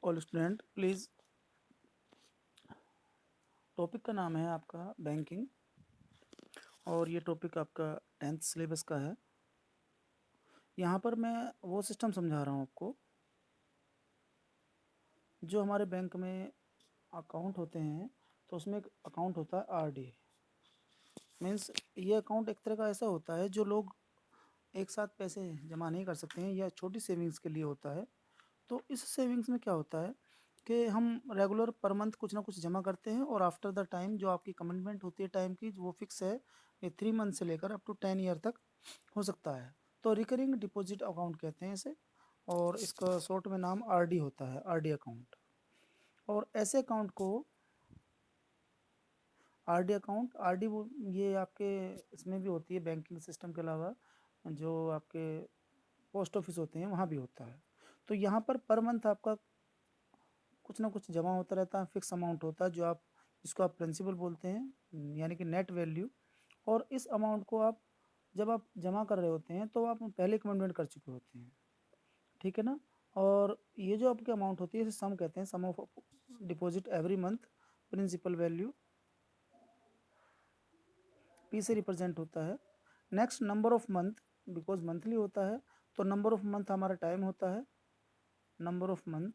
All student please. Topic का नाम है आपका बैंकिंग और ये टॉपिक आपका 10th सिलेबस का है। यहाँ पर मैं वो सिस्टम समझा रहा हूँ आपको जो हमारे बैंक में अकाउंट होते हैं। तो उसमें एक अकाउंट होता है आरडी। मीन्स ये अकाउंट एक तरह का ऐसा होता है जो लोग एक साथ पैसे जमा नहीं कर सकते हैं या छोटी सेविंग्स के लिए होता है। तो इस सेविंग्स में क्या होता है कि हम रेगुलर पर मंथ कुछ ना कुछ जमा करते हैं और आफ्टर द टाइम जो आपकी कमिटमेंट होती है टाइम की वो फिक्स है। ये 3 मंथ से लेकर अप टू 10 ईयर तक हो सकता है। तो रिकरिंग डिपॉजिट अकाउंट कहते हैं इसे और इसका शॉर्ट में नाम आरडी होता है, आरडी अकाउंट। और ऐसे अकाउंट को आरडी अकाउंट आरडी वो ये आपके इसमें भी होती है बैंकिंग सिस्टम के अलावा जो आपके पोस्ट ऑफिस होते हैं वहाँ भी होता है। तो यहाँ पर मंथ आपका कुछ ना कुछ जमा होता रहता है, फिक्स अमाउंट होता है जो आप जिसको आप प्रिंसिपल बोलते हैं यानी कि नेट वैल्यू। और इस अमाउंट को आप जब आप जमा कर रहे होते हैं तो आप पहले कमिटमेंट कर चुके होते हैं, ठीक है ना। और ये जो आपकी अमाउंट होती है इसे सम कहते हैं, sum of deposit every month principal value P से रिप्रेजेंट होता है। Next number of month, because monthly होता है तो नंबर ऑफ मंथ हमारा टाइम होता है, नंबर ऑफ मंथ।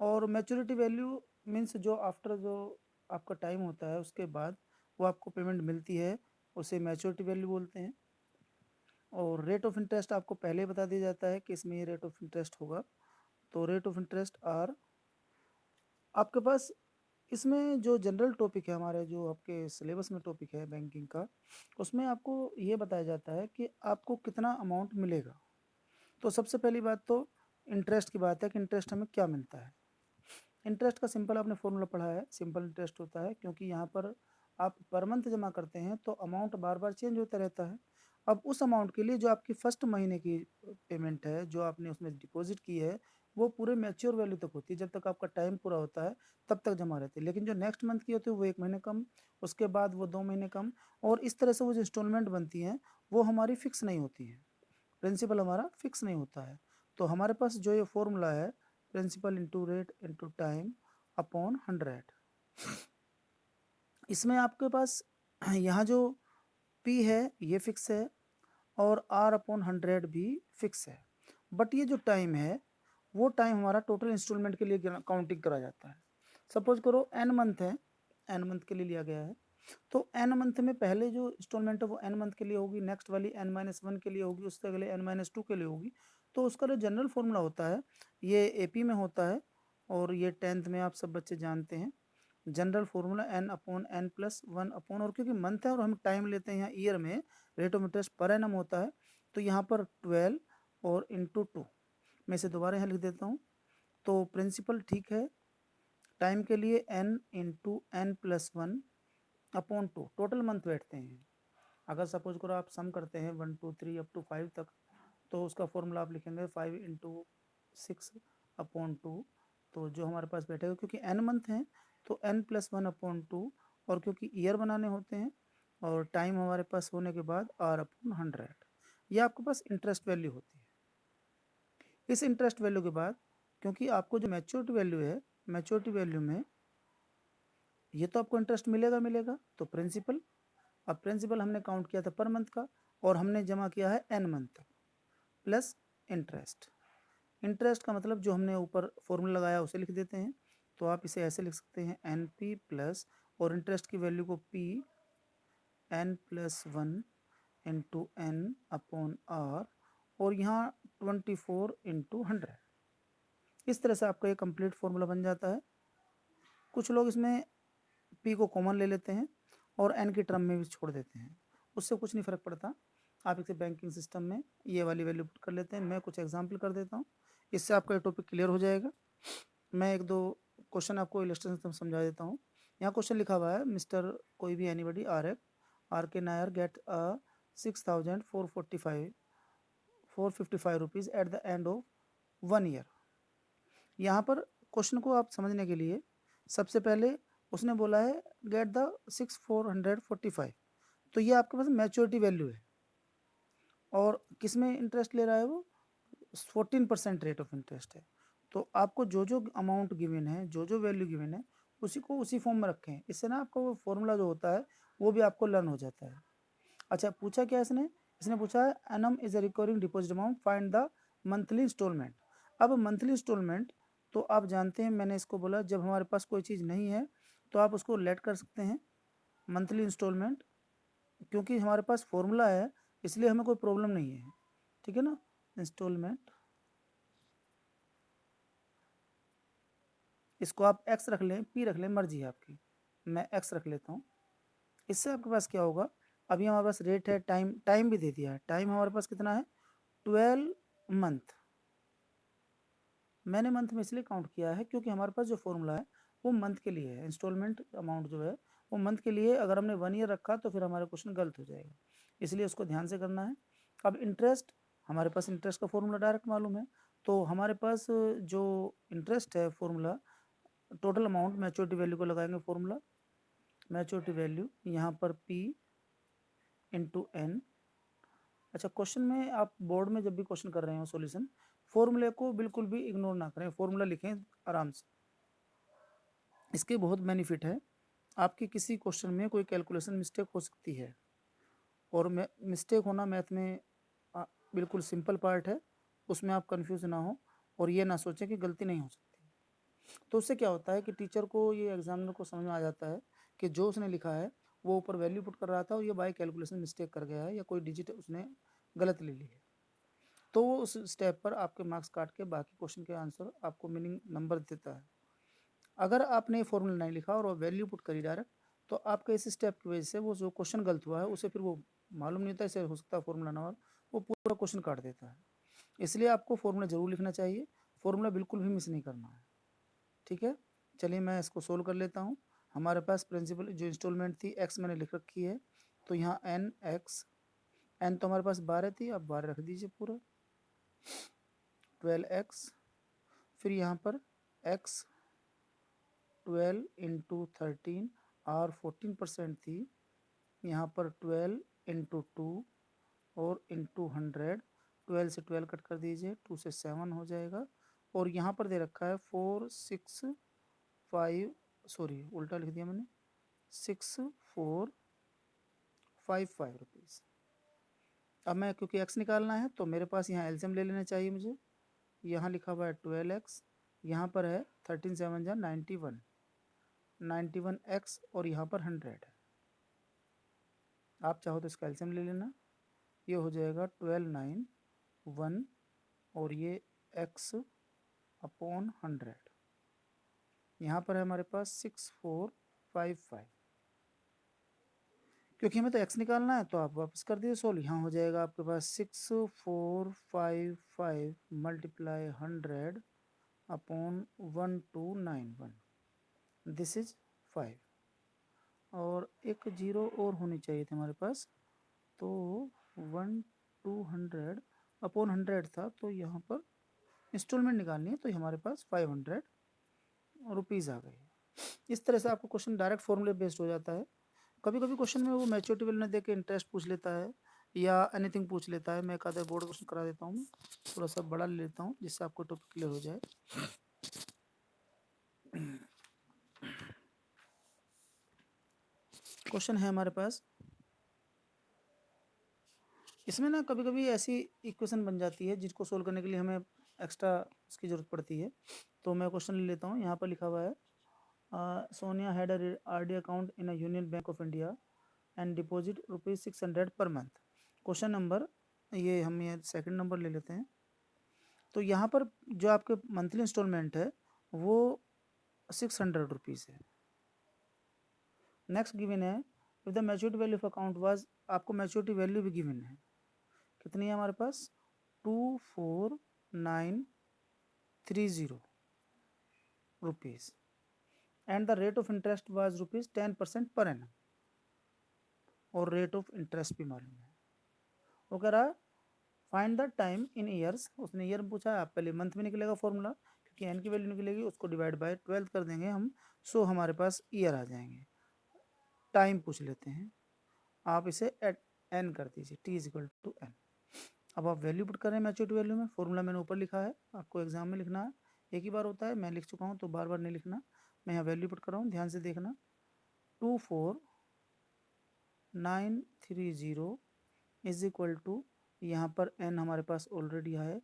और मैच्योरिटी वैल्यू मीन्स जो आफ्टर जो आपका टाइम होता है उसके बाद वो आपको पेमेंट मिलती है, उसे मैच्योरिटी वैल्यू बोलते हैं। और रेट ऑफ इंटरेस्ट आपको पहले बता दिया जाता है कि इसमें ये रेट ऑफ इंटरेस्ट होगा। तो रेट ऑफ इंटरेस्ट आर आपके पास इसमें जो जनरल टॉपिक है हमारे जो आपके सिलेबस में टॉपिक है बैंकिंग का, उसमें आपको ये बताया जाता है कि आपको कितना अमाउंट मिलेगा। तो सबसे पहली बात तो इंटरेस्ट की बात है कि इंटरेस्ट हमें क्या मिलता है। इंटरेस्ट का सिंपल आपने फॉर्मूला पढ़ा है, सिंपल इंटरेस्ट होता है क्योंकि यहाँ पर आप पर मंथ जमा करते हैं तो अमाउंट बार बार चेंज होता रहता है। अब उस अमाउंट के लिए जो आपकी फर्स्ट महीने की पेमेंट है जो आपने उसमें डिपॉजिट की है वो पूरे मैच्योर वैल्यू तक होती है, जब तक आपका टाइम पूरा होता है तब तक जमा रहती है। लेकिन जो नेक्स्ट मंथ की होती है वो 1 महीने कम, उसके बाद वो 2 महीने कम, और इस तरह से वो जो इंस्टॉलमेंट बनती हैं वो हमारी फिक्स नहीं होती है, प्रिंसिपल हमारा फिक्स नहीं होता है। तो हमारे पास जो ये फॉर्मूला है principal into rate into time upon 100, इसमें आपके पास यहाँ जो P है ये फिक्स है और R अपॉन 100 भी फिक्स है। बट ये जो टाइम है वो टाइम हमारा टोटल इंस्टॉलमेंट के लिए काउंटिंग करा जाता है। सपोज करो n मंथ है, n मंथ के लिए लिया गया है, तो n मंथ में पहले जो इंस्टॉलमेंट है वो n मंथ के लिए होगी, नेक्स्ट वाली n-1 के लिए होगी, उससे अगले n-2 के लिए होगी। तो उसका जो जनरल फॉर्मूला होता है ये AP में होता है और ये 10th में आप सब बच्चे जानते हैं। General formula n upon n plus 1 upon, और क्योंकि मंथ है और हम टाइम लेते हैं यहाँ ईयर में, rate of interest per annum होता है तो यहाँ पर 12 और इंटू 2, मैं इसे दोबारा यहाँ लिख देता हूँ। तो प्रिंसिपल ठीक है, टाइम के लिए n into n plus 1 upon 2, total month बैठते हैं। अगर सपोज करो आप सम करते हैं 1 2 3 अप टू 5 तक तो उसका फॉर्मूला आप लिखेंगे 5 इंटू 6 अपॉन 2। तो जो हमारे पास बैठेगा क्योंकि n मंथ है तो n प्लस 1 अपॉन 2, और क्योंकि ईयर बनाने होते हैं और टाइम हमारे पास होने के बाद r अपॉन 100, ये आपके पास इंटरेस्ट वैल्यू होती है। इस इंटरेस्ट वैल्यू के बाद क्योंकि आपको जो मैच्योरिटी वैल्यू है, मैच्योरिटी वैल्यू में ये तो आपको इंटरेस्ट मिलेगा मिलेगा, तो प्रिंसिपल, अब प्रिंसिपल हमने काउंट किया था पर मंथ का और हमने जमा किया है n मंथ तक, प्लस इंटरेस्ट। इंटरेस्ट का मतलब जो हमने ऊपर फॉर्मूला लगाया उसे लिख देते हैं। तो आप इसे ऐसे लिख सकते हैं NP प्लस, और इंटरेस्ट की वैल्यू को P n plus 1 into n upon R, और यहाँ 24 इंटू 100। इस तरह से आपका ये कंप्लीट फॉर्मूला बन जाता है। कुछ लोग इसमें P को कॉमन ले लेते हैं और n की टर्म में भी छोड़ देते हैं, उससे कुछ नहीं फ़र्क पड़ता। आप इसे बैंकिंग सिस्टम में ये वाली वैल्यू पुट कर लेते हैं। मैं कुछ एग्जांपल कर देता हूँ, इससे आपका ये टॉपिक क्लियर हो जाएगा। मैं एक दो क्वेश्चन आपको इलस्ट्रेशन समझा देता हूँ। यहाँ क्वेश्चन लिखा हुआ है, मिस्टर कोई भी anybody R K Nair get 6,455 rupees at the end of 1 year. यहाँ पर क्वेश्चन को आप समझने के लिए सबसे पहले उसने बोला है गेट द 6,445, तो ये आपके पास मैच्योरिटी वैल्यू है और किस में इंटरेस्ट ले रहा है वो 14% रेट ऑफ इंटरेस्ट है। तो आपको जो जो अमाउंट गिवन है, जो जो वैल्यू गिवन है, उसी को उसी फॉर्म में रखें। इससे ना आपका वो फॉर्मूला जो होता है वो भी आपको लर्न हो जाता है। अच्छा, पूछा क्या इसने? इसने पूछा है एनम is a recurring deposit amount, find the monthly instalment. अब मंथली इंस्टॉलमेंट तो आप जानते हैं, मैंने इसको बोला जब हमारे पास कोई चीज़ नहीं है तो आप उसको लेट कर सकते हैं मंथली इंस्टॉलमेंट, क्योंकि हमारे पास फॉर्मूला है इसलिए हमें कोई प्रॉब्लम नहीं है। ठीक है ना? इंस्टॉलमेंट, इसको आप एक्स रख लें, पी रख लें, मर्जी है आपकी, मैं एक्स रख लेता हूँ। इससे आपके पास क्या होगा, अभी हमारे पास रेट है, टाइम भी दे दिया है। टाइम हमारे पास कितना है? 12 मंथ। मैंने मंथ में इसलिए काउंट किया है क्योंकि हमारे पास जो फॉर्मूला है वो मंथ के लिए है। इंस्टॉलमेंट अमाउंट जो है वो मंथ के लिए, अगर हमने 1 ईयर रखा तो फिर हमारा क्वेश्चन गलत हो जाएगा, इसलिए उसको ध्यान से करना है। अब इंटरेस्ट, हमारे पास इंटरेस्ट का फॉर्मूला डायरेक्ट मालूम है, तो हमारे पास जो इंटरेस्ट है formula, total amount maturity value को लगाएंगे फॉर्मूला, मैच्योरिटी वैल्यू यहाँ पर P इंटू एन। अच्छा, क्वेश्चन में आप बोर्ड में जब भी क्वेश्चन कर रहे हो सॉल्यूशन, फॉर्मूले को बिल्कुल भी इग्नोर ना करें, फॉर्मूला लिखें आराम से। इसके बहुत बेनिफिट है। आपके किसी क्वेश्चन में कोई कैलकुलेशन मिस्टेक हो सकती है, और मिस्टेक होना मैथ में बिल्कुल सिंपल पार्ट है, उसमें आप कंफ्यूज ना हो और ये ना सोचें कि गलती नहीं हो सकती। तो उससे क्या होता है कि टीचर को, ये एग्जामिनर को समझ में आ जाता है कि जो उसने लिखा है वो ऊपर वैल्यू पुट कर रहा था और ये बाय कैलकुलेशन मिस्टेक कर गया है या कोई डिजिट उसने गलत ले ली है। तो वो उस स्टेप पर आपके मार्क्स काट के बाकी क्वेश्चन के आंसर आपको मीनिंग नंबर देता है। अगर आपने फॉर्मूला नहीं लिखा और वैल्यू पुट करी डायरेक्ट, तो आपके इस स्टेप की वजह से वो जो क्वेश्चन गलत हुआ है उसे फिर वो मालूम नहीं होता, इसे हो सकता है फॉर्मूला ना हो, वो पूरा क्वेश्चन काट देता है। इसलिए आपको फॉर्मूला जरूर लिखना चाहिए, फॉर्मूला बिल्कुल भी मिस नहीं करना है। ठीक है, चलिए मैं इसको सोल्व कर लेता हूँ। हमारे पास प्रिंसिपल जो इंस्टॉलमेंट थी एक्स मैंने लिख रखी है, तो यहाँ एन एक्स, एन तो हमारे पास 12 थी, अब 12 रख दीजिए पूरा, 12x, फिर यहाँ पर x 12 इंटू 13, और 14% थी, यहाँ पर 12 इंटू 2 और इंटू 100, 12 से 12 कट कर दीजिए, 2 से 7 हो जाएगा, और यहाँ पर दे रखा है 465, सॉरी उल्टा लिख दिया मैंने, 6455 रुपीज़। अब मैं क्योंकि x निकालना है तो मेरे पास यहाँ एलसीएम ले लेना चाहिए मुझे। यहाँ लिखा हुआ है 12x, यहाँ पर है 13 7 जा 91, 91x, और यहाँ पर 100 है। आप चाहो तो इसका एलसीएम ले लेना, ये हो जाएगा 12 9 1, और ये x अपॉन 100। यहाँ पर है हमारे पास 6455, क्योंकि हमें तो x निकालना है तो आप वापस कर दीजिए सोल्व। यहाँ हो जाएगा आपके पास 6455 मल्टीप्लाई 100 अपॉन 1291, दिस इज 5, और एक जीरो और होनी चाहिए थी हमारे पास, तो 1200 अपॉन 100 था, तो यहाँ पर इंस्टॉलमेंट निकालनी है तो हमारे पास 500 रुपीज़ आ गए। इस तरह से आपको क्वेश्चन डायरेक्ट फॉर्मूले बेस्ड हो जाता है। कभी कभी क्वेश्चन में वो मैच्योरिटी वैल्यू न दे के इंटरेस्ट पूछ लेता है या एनीथिंग पूछ लेता है। मैं एक आधा बोर्ड क्वेश्चन करा देता हूँ, मैं थोड़ा सा बड़ा ले लेता हूँ जिससे आपको टॉपिक क्लियर हो जाए। क्वेश्चन है हमारे पास, इसमें ना कभी कभी ऐसी इक्वेशन बन जाती है जिसको सोल्व करने के लिए हमें एक्स्ट्रा इसकी ज़रूरत पड़ती है। तो मैं क्वेश्चन ले लेता हूँ। यहाँ पर लिखा हुआ है Sonia had RD account in a union bank of India and deposit ₹600 per month. Question number, ये सेकंड नंबर ले लेते हैं। तो यहाँ पर जो आपके मंथली इंस्टॉलमेंट है वो 600 रुपीज़ है। नेक्स्ट गिवन है if the maturity value of account was, आपको मैच्योरिटी वैल्यू भी गिवन है, कितनी है हमारे पास 24930 rupees, and the rate of interest was ₹10% per annum, और रेट ऑफ इंटरेस्ट भी मालूम है। वो कह रहा है find the time in years, उसने ईयर में पूछा है, आप पहले मंथ में निकलेगा फॉर्मूला, क्योंकि एन की वैल्यू निकलेगी उसको डिवाइड बाय 12 कर देंगे हम, सो हमारे पास ईयर आ जाएंगे। टाइम पूछ लेते हैं, आप इसे एट एन कर दीजिए, t is equal to n. अब आप वैल्यू पुट कर रहे हैं मैच्योरिटी वैल्यू में, फॉर्मूला मैंने ऊपर लिखा है, आपको एग्जाम में लिखना है एक ही बार होता है, मैं लिख चुका हूँ तो बार बार नहीं लिखना। मैं यहाँ वैल्यू पुट कर रहा हूँ, ध्यान से देखना। 24930 इज इक्वल टू, यहाँ पर n हमारे पास ऑलरेडी है,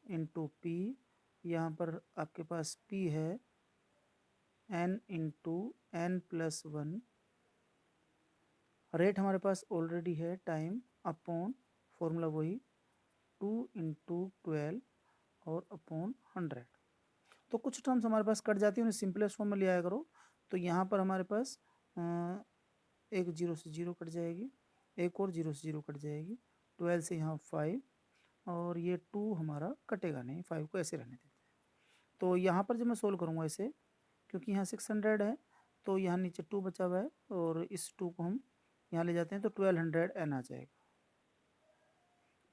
इंटू पी, यहाँ पर आपके पास p है n इंटू n+1, रेट हमारे पास ऑलरेडी है टाइम, अपॉन फॉर्मूला वही 2 इंटू 12 और अपॉन 100। तो कुछ टर्म्स हमारे पास कट जाती है, उन्हें सिंपलेस्ट फॉर्म में ले आया करो। तो यहाँ पर हमारे पास एक 0 से 0 कट जाएगी, एक और 0 से 0 कट जाएगी, 12 से यहाँ 5, और ये 2 हमारा कटेगा नहीं, 5 को ऐसे रहने देते हैं। तो यहाँ पर जब मैं सोल्व करूँगा इसे, क्योंकि यहाँ 600 है तो यहाँ नीचे 2 बचा हुआ है, और इस 2 को हम यहाँ ले जाते हैं तो 1200n आ जाएगा,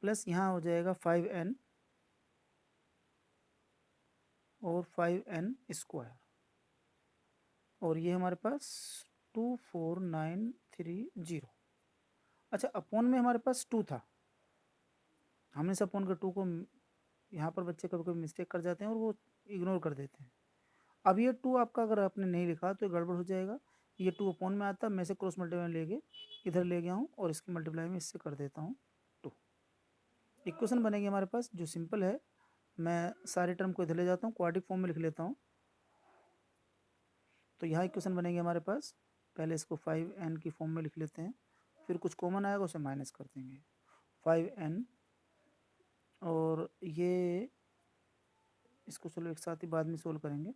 प्लस यहाँ हो जाएगा 5n और 5n स्क्वायर, और ये हमारे पास 24930। अच्छा, अपॉन में हमारे पास 2 था, हमने इस अपॉन के 2 को, यहाँ पर बच्चे कभी कभी मिस्टेक कर जाते हैं और वो इग्नोर कर देते हैं। अब ये 2 आपका अगर आपने नहीं लिखा तो गड़बड़ हो जाएगा। ये 2 अपॉन में आता, मैं से क्रॉस मल्टीप्लाई लेके इधर ले गया हूँ और इसकी मल्टीप्लाई में इससे कर देता हूँ 2। इक्वेशन बनेगी हमारे पास जो सिंपल है। मैं सारे टर्म को इधर ले जाता हूँ, क्वाड्रिक फॉर्म में लिख लेता हूँ। तो यहाँ इक्वेशन बनेगी हमारे पास, पहले इसको 5n की फॉर्म में लिख लेते हैं, फिर कुछ कॉमन आएगा उसे माइनस कर देंगे, 5n, और ये इसको चलो एक साथ ही बाद में सोल्व करेंगे,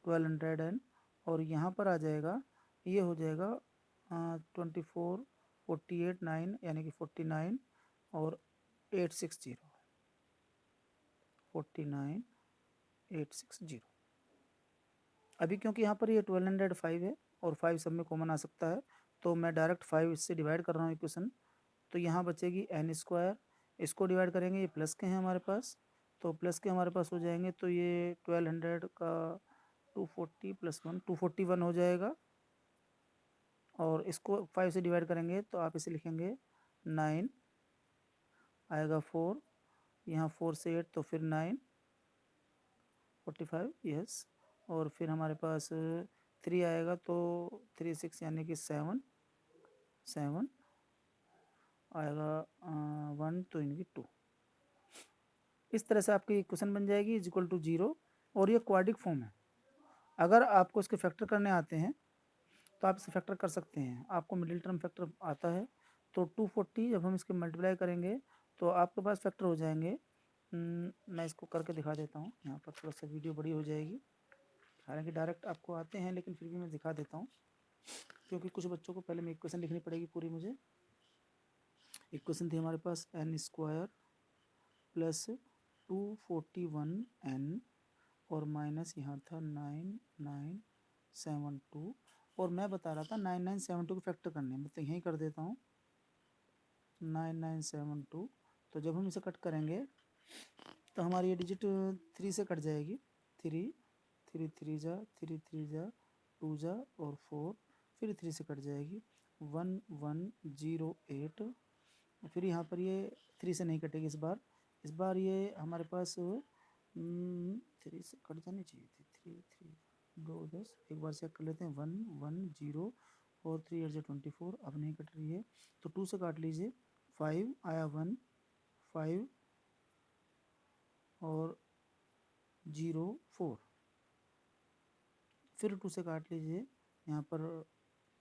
1200n, और यहाँ पर आ जाएगा, ये हो जाएगा 24 48 9, यानी कि 49 और 860, 49 860। अभी क्योंकि यहाँ पर ये 1205 है और 5 सब में कॉमन आ सकता है, तो मैं डायरेक्ट 5 इससे डिवाइड कर रहा हूँ इक्वेशन। तो यहाँ बचेगी n स्क्वायर, इसको डिवाइड करेंगे, ये प्लस के हैं हमारे पास, तो प्लस के हमारे पास हो जाएंगे, तो ये 1200 का 240 + 1 241 हो जाएगा, और इसको 5 से डिवाइड करेंगे तो आप इसे लिखेंगे 9 आएगा, 4 यहाँ 4 से 8 तो फिर 9 45, यस, और फिर हमारे पास 3 आएगा तो 3 6 यानी कि 7 7 आएगा, 1 तो इनकी 2। इस तरह से आपकी इक्वेशन बन जाएगी इज इक्वल टू 0, और ये क्वाड्रिक फॉर्म है। अगर आपको इसके फैक्टर करने आते हैं तो आप इसे फैक्टर कर सकते हैं, आपको मिडिल टर्म फैक्टर आता है, तो 240 जब हम इसके मल्टीप्लाई करेंगे तो आपके पास फैक्टर हो जाएंगे। मैं इसको करके दिखा देता हूँ, यहाँ पर थोड़ा सा वीडियो बड़ी हो जाएगी, हालांकि डायरेक्ट आपको आते हैं लेकिन फिर भी मैं दिखा देता हूँ, क्योंकि कुछ बच्चों को पहले मैं इक्वेशन लिखनी पड़ेगी पूरी। मुझे इक्वेशन थी हमारे पास n स्क्वायर प्लस 241n और माइनस यहाँ था 9972, और मैं बता रहा था 9972 को फैक्टर करने में, तो यहीं कर देता हूँ 9972। तो जब हम इसे कट करेंगे तो हमारी ये डिजिट 3 से कट जाएगी, 3 3 3 जा 3 3 जा 2 जा और 4, फिर 3 से कट जाएगी 1108, फिर यहाँ पर ये 3 से नहीं कटेगी इस बार ये हमारे पास 3 से कट जानी चाहिए थी, 3 3 2 10, एक बार चेक कर लेते हैं, 1 1 0 और 3 8 24, अब नहीं कट रही है, तो 2 से काट लीजिए, 5 आया 1 5 और 0 4, फिर 2 से काट लीजिए, यहाँ पर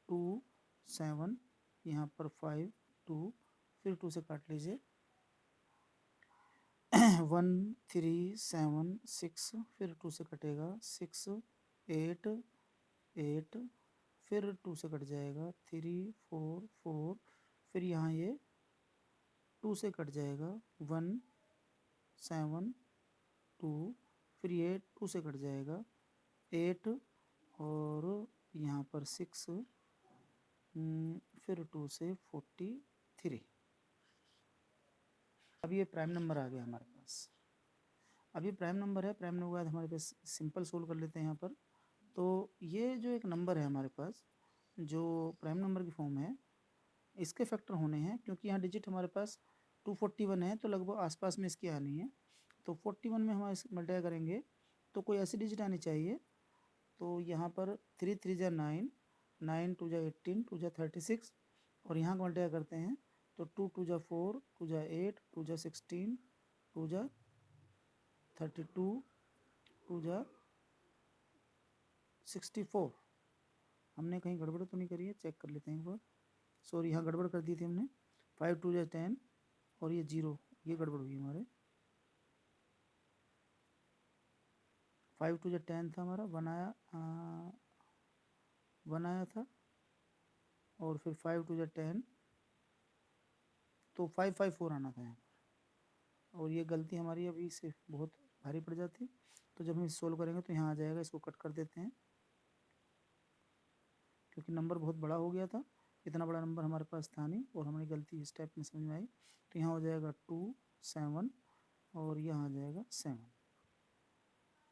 2 7, यहाँ पर 5 2, फिर 2 से काट लीजिए 1 3 7 6, फिर 2 से कटेगा 6 8 8, फिर 2 से कट जाएगा 3 4 4, फिर यहाँ ये 2 से कट जाएगा 1 7 2, फिर ये 2 से कट जाएगा 8 और यहाँ पर 6, फिर 2 से 43। अब ये प्राइम नंबर आ गया हमारे पास। अब ये प्राइम नंबर है, प्राइम नंबर के बाद हमारे पास सिंपल सोल्व कर लेते हैं यहाँ पर। तो ये जो एक नंबर है हमारे पास, जो प्राइम नंबर की फॉर्म है, इसके फैक्टर होने हैं, क्योंकि यहाँ डिजिट हमारे पास 241 है तो लगभग आसपास में इसकी आनी है, तो 41 में हम इस मल्टीप्लाई करेंगे तो कोई ऐसी डिजिट आनी चाहिए। तो यहाँ पर 3 3 जा 9, 9 2 जा 18, 2 जा 36 और यहाँ का मल्टीप्लाई करते हैं तो 2 2 जा 4, 2 जा 8, 2 जा 16, 2 जा 32, 2 जा 64। हमने कहीं गड़बड़ तो नहीं करी है, चेक कर लेते हैं एक बार। सॉरी, यहाँ गड़बड़ कर दी थी हमने। 5 2 जा 10 और ये 0, ये गड़बड़ हुई हमारे। 5 2 जा 10 था हमारा, बनाया था और फिर 5 2 जा 10 तो 5 5 4 आना था यहाँ पर। और ये गलती हमारी अभी से बहुत भारी पड़ जाती, तो जब हम सोल्व करेंगे तो यहाँ आ जाएगा। इसको कट कर देते हैं क्योंकि नंबर बहुत बड़ा हो गया था। इतना बड़ा नंबर हमारे पास था नहीं और हमारी गलती इस टाइप में समझ में आई। तो यहाँ हो जाएगा 2 7 और यहाँ आ जाएगा 7।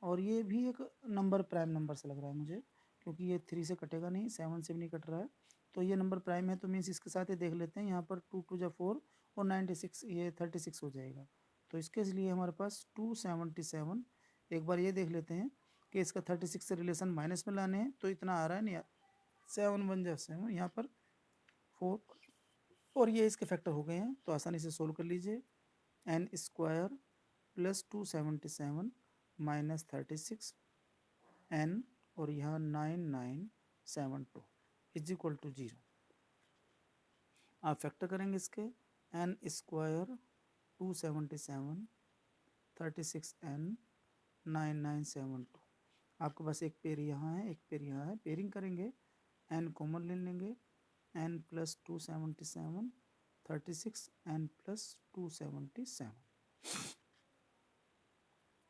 और ये भी एक नंबर प्राइम नंबर से लग रहा है मुझे, क्योंकि ये 3 से कटेगा नहीं, 7 से भी नहीं कट रहा है। तो ये नंबर प्राइम है, तो मीन्स इसके साथ ही देख लेते हैं। यहाँ पर 2 2 जा 4 और 96, ये 36 हो जाएगा। तो इसके लिए हमारे पास 277। एक बार ये देख लेते हैं कि इसका 36 से रिलेशन माइनस में लाने हैं, तो इतना आ रहा है नहीं, 7 1 जा 7, यहाँ पर 4 और ये इसके फैक्टर हो गए हैं। तो आसानी से सोल्व कर लीजिए। n square plus 277 minus 36 n और यहाँ 9972 इज इक्वल टू 0। आप फैक्टर करेंगे इसके, n स्क्वायर 277 36n 9972। आपके पास एक पेयर यहाँ है, एक पेयर यहाँ है। पेयरिंग करेंगे, n कॉमन ले लेंगे, n plus 277 36 n plus 277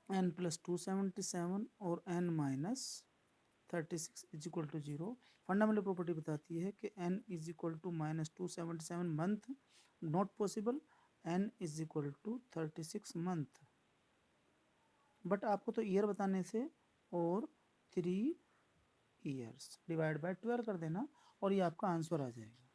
n plus 277 और n minus 36 is equal to 0। Fundamental property बताती है कि n is equal to minus 277 month not possible, n is equal to 36 month. But आपको तो ईयर बताने से और 3 ईयर्स डिवाइड बाय 12 कर देना और ये आपका आंसर आ जाएगा।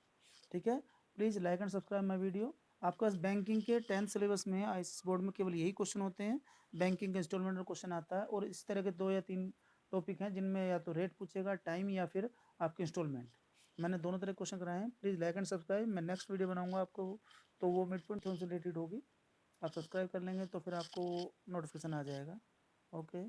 ठीक है, please like and subscribe my video. आपके पास बैंकिंग के 10th सिलेबस में आईसीएस बोर्ड में केवल यही क्वेश्चन होते हैं। बैंकिंग का इंस्टॉलमेंट में क्वेश्चन आता है और इस तरह के 2 या 3 टॉपिक हैं जिनमें या तो रेट पूछेगा, टाइम, या फिर आपके इंस्टॉलमेंट। मैंने दोनों तरह के क्वेश्चन कराए हैं। Please like and subscribe. मैं नेक्स्ट वीडियो बनाऊंगा आपको, तो वो मिड पॉइंट से रिलेटेड होगी। आप सब्सक्राइब कर लेंगे तो फिर आपको नोटिफिकेशन आ जाएगा। ओके।